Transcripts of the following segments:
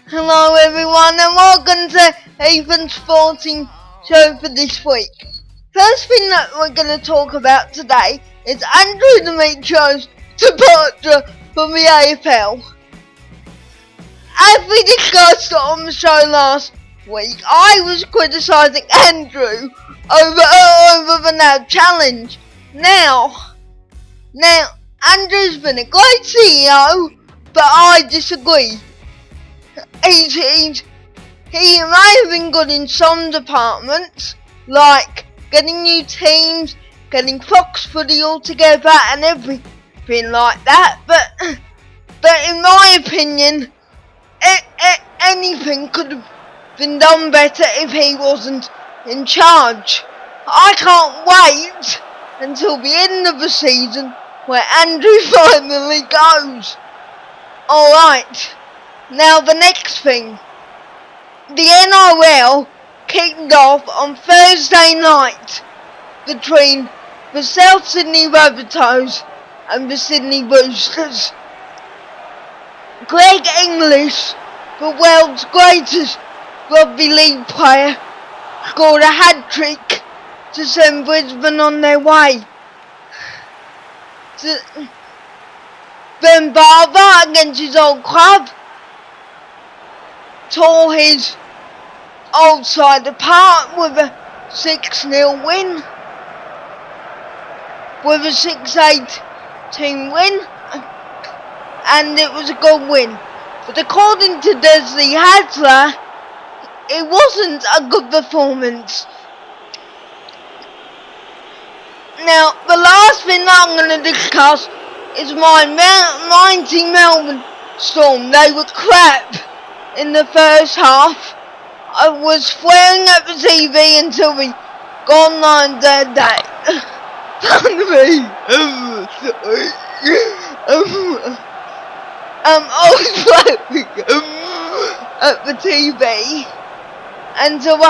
Hello everyone and welcome to FLG Sports show for this week. First thing that we're going to talk about today is Andrew Dimitro's departure from the AFL. As we discussed on the show last week, I was criticising Andrew over the now challenge. Now, Andrew's been a great CEO, but I disagree. He may have been good in some departments, like getting new teams, getting Fox Footy all together and everything like that, but in my opinion, anything could have been done better if he wasn't in charge. I can't wait until the end of the season where Andrew finally goes. Alright, now the next thing. The NRL kicked off on Thursday night between the South Sydney Rabbitohs and the Sydney Roosters. Greg English, the world's greatest rugby league player, scored a hat-trick to send Brisbane on their way. Ben Barber, against his old club, tore his old side apart with a 6-0 win, with a 6-18 win, and it was a good win. But according to Desley Hasler, it wasn't a good performance. Now, the last thing that I'm going to discuss is my mighty Melbourne Storm. They were crap in the first half. I was swearing at the TV until we got online that day. I was swearing at the TV until the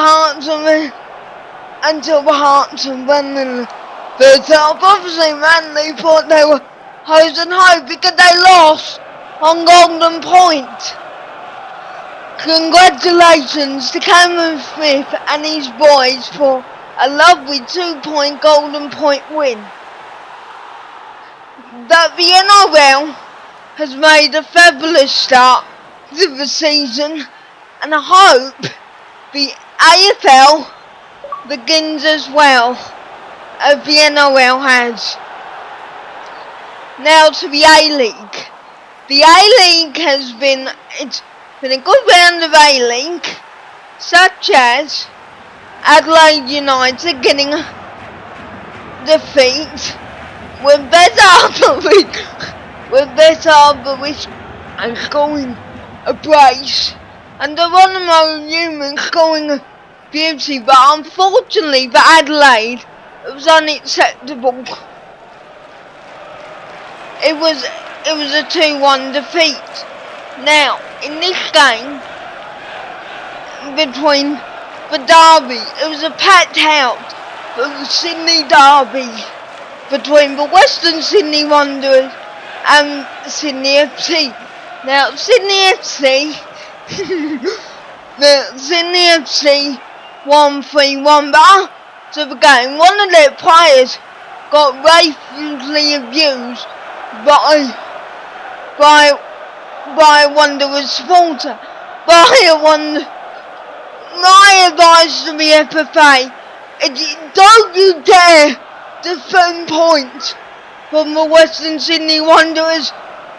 Hearts and won in the first half. Obviously, Manly thought they were hose and hoe because they lost on Golden Point. Congratulations to Cameron Smith and his boys for a lovely 2-point Golden Point win. That the NRL has made a fabulous start to the season, and I hope the AFL begins as well as the NRL has. Now to the A-League. The A-League has been a good round of A-League, such as Adelaide United getting a defeat with Better Arborish and scoring a brace, and Geronimo Newman scoring a beauty, but unfortunately for Adelaide, it was unacceptable. It was a 2-1 defeat. Now, in this game, between the derby, it was a packed house for the Sydney derby between the Western Sydney Wanderers and Sydney FC. Now, Sydney FC won 3-1, but after the game, one of their players got racially abused by a Wanderers supporter. My advice to the FFA is don't you dare defend points from the Western Sydney Wanderers.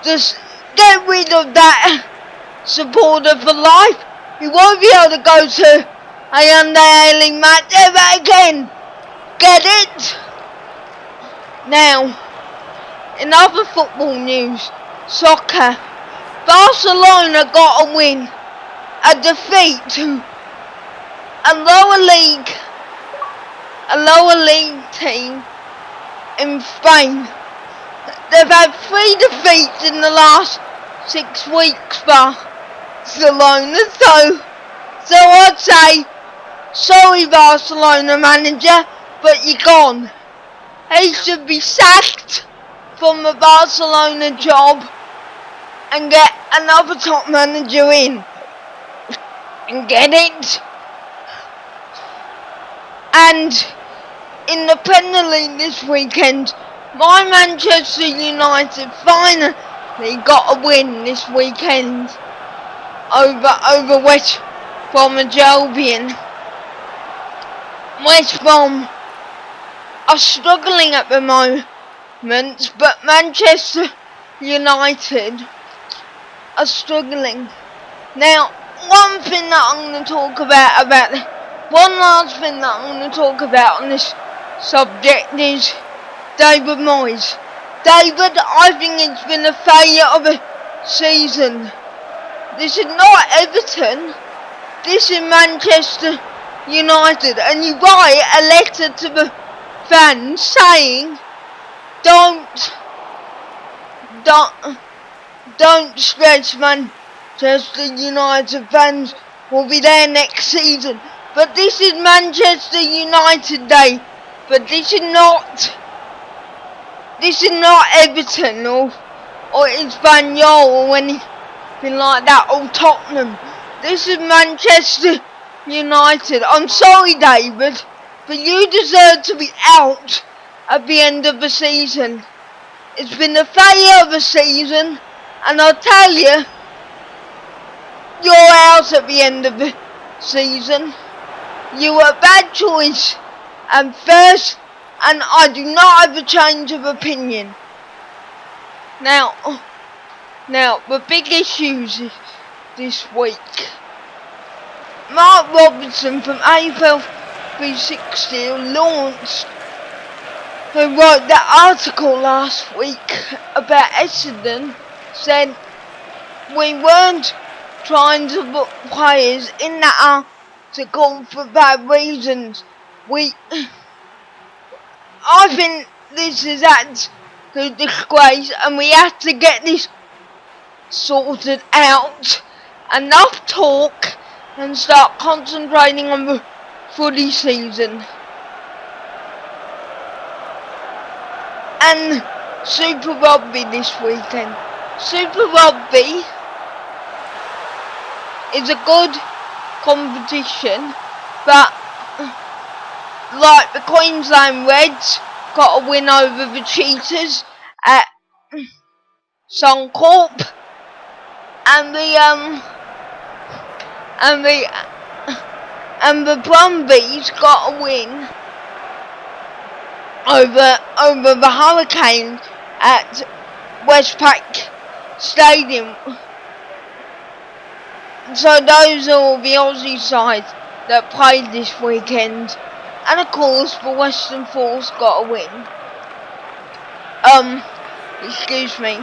Just get rid of that supporter for life. He won't be able to go to a Hyundai A-League match ever again. Get it? Now, in other football news, soccer, Barcelona got a win, a defeat to a lower league team in Spain. They've had 3 defeats in the last 6 weeks, Barcelona, so I'd say, sorry Barcelona manager, but you're gone. He should be sacked from the Barcelona job and get another top manager in. and get it. And in the Premier League this weekend, my Manchester United finally got a win this weekend over West Bromwich Albion. West Brom are struggling at the moment, but Manchester United are struggling. Now, one thing that I'm going to talk about one last thing that I'm going to talk about on this subject is David Moyes. David, I think it's been a failure of a season. This is not Everton. This is Manchester United, and you write a letter to the fans saying, don't stress, Manchester United fans will be there next season. But this is Manchester United Day. But this is not Everton or Espanyol or anything like that, or Tottenham. This is Manchester United. I'm sorry, David, but you deserve to be out at the end of the season. It's been a failure of a season, and I'll tell you, you're out at the end of the season. You were a bad choice and first, and I do not have a change of opinion. Now the big issues this week. Mark Robinson from AFL 360 who wrote that article last week about Essendon, said we weren't trying to put players in that article for bad reasons. I think this is a disgrace, and we have to get this sorted out. Enough talk and start concentrating on the footy season. And Super Rugby this weekend. Super Rugby is a good competition, but like the Queensland Reds got a win over the Cheetahs at Suncorp, and the Brumbies got a win over the Hurricanes at Westpac Stadium. So those are all the Aussie sides that played this weekend. And of course, the Western Force got a win. Excuse me.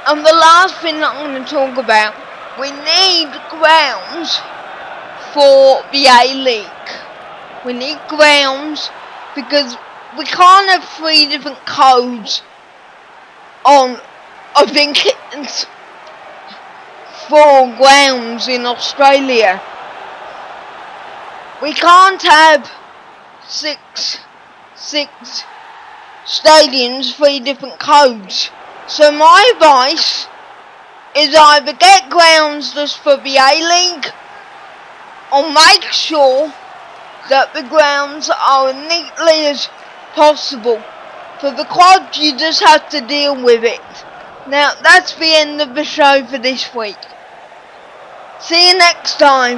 And the last thing that I'm going to talk about, we need grounds for the A-League. We need grounds because we can't have 3 different codes on, I think it's 4 grounds in Australia. We can't have six stadiums, 3 different codes. So my advice is either get grounds just for the A-League, or make sure that the grounds are as neatly as possible. For the clubs, you just have to deal with it. Now, that's the end of the show for this week. See you next time.